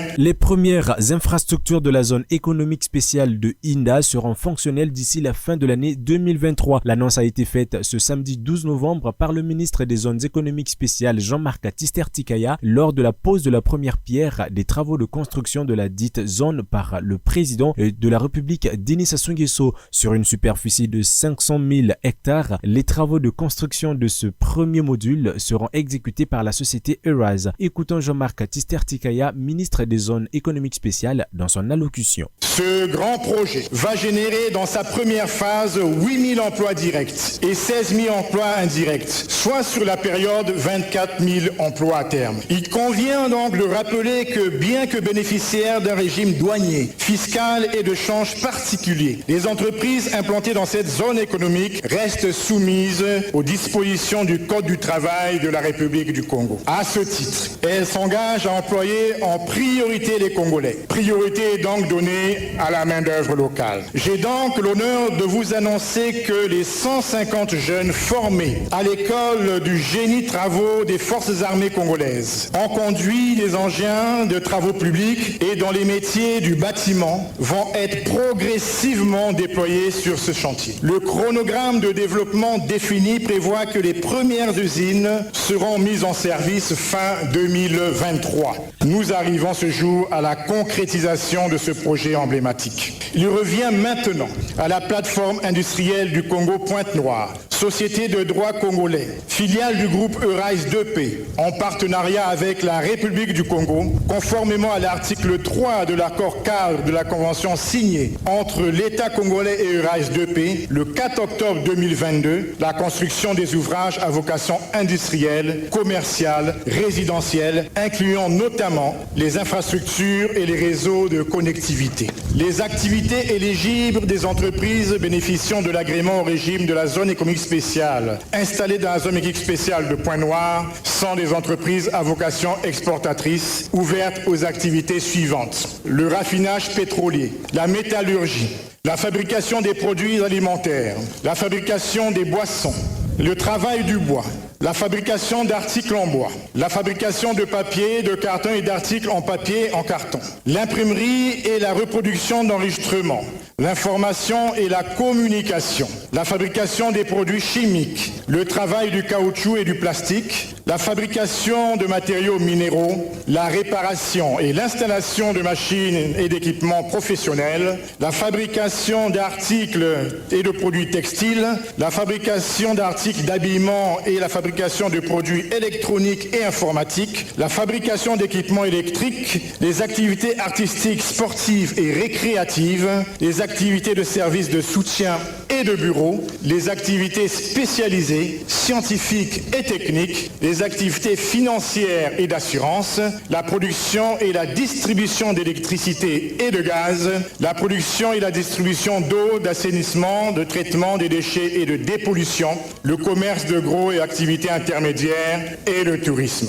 minière. Les premières infrastructures de la zone économique spéciale de Inda seront fonctionnelles d'ici la fin de l'année 2023. L'annonce a été faite ce samedi 12 novembre par le ministre des zones économiques spéciales Jean-Marc Tister-Tikaya lors de la pose de la première pierre des travaux de construction de la dite zone par le président de la République Denis Sassou Nguesso. Sur une superficie de 500 000 hectares, les travaux de construction de ce premier module seront exécutés par la société Eurise. Écoutons Jean-Marc Tister-Tikaya, ministre des zones économiques spéciales, dans son allocution. Ce grand projet va générer dans sa première phase 8 000 emplois directs et 16 000 emplois indirects, soit sur la période 24 000 emplois à terme. Il convient donc de rappeler que bien que bénéficiaires d'un régime douanier, fiscal et de change particulier, les entreprises implantées dans cette zone économique restent soumises aux dispositions du Code du travail de la République du Congo. À ce titre, elles s'engagent à employer en priorité les Congolais. Priorité est donc donnée à la main-d'œuvre locale. J'ai donc l'honneur de vous annoncer que les 150 jeunes formés à l'école du génie travaux des forces armées congolaises ont conduit des engins de travaux publics et dans les métiers du bâtiment vont être progressivement déployés sur ce chantier. Le chronogramme de développement défini prévoit que les premières usines seront mises en service fin 2023. Nous arrivons ce jour à la concrétisation de ce projet emblématique. Il revient maintenant à la plateforme industrielle du Congo Pointe-Noire, société de droit congolais, filiale du groupe Eurise 2P, en partenariat avec la République du Congo, conformément à l'article 3 de l'accord cadre de la convention signée entre l'État congolais et Eurise 2P le 4 octobre 2022, la construction des ouvrages à vocation industrielle, commerciale, résidentielle, incluant notamment les infrastructures et les réseaux de connectivité. Les activités éligibles des entreprises bénéficiant de l'agrément au régime de la zone économique spéciale installées dans la zone économique spéciale de Pointe-Noire sont des entreprises à vocation exportatrice ouvertes aux activités suivantes: le raffinage pétrolier, la métallurgie, la fabrication des produits alimentaires, la fabrication des boissons, le travail du bois, la fabrication d'articles en bois, la fabrication de papier, de carton et d'articles en papier en carton, l'imprimerie et la reproduction d'enregistrements, l'information et la communication, la fabrication des produits chimiques, le travail du caoutchouc et du plastique, la fabrication de matériaux minéraux, la réparation et l'installation de machines et d'équipements professionnels, la fabrication d'articles et de produits textiles, la fabrication d'articles d'habillement et la fabrication de produits électroniques et informatiques, la fabrication d'équipements électriques, les activités artistiques, sportives et récréatives, les activités de services de soutien et de bureau, les activités spécialisées, scientifiques et techniques, les activités financières et d'assurance, la production et la distribution d'électricité et de gaz, la production et la distribution d'eau, d'assainissement, de traitement des déchets et de dépollution, le commerce de gros et activités intermédiaires et le tourisme.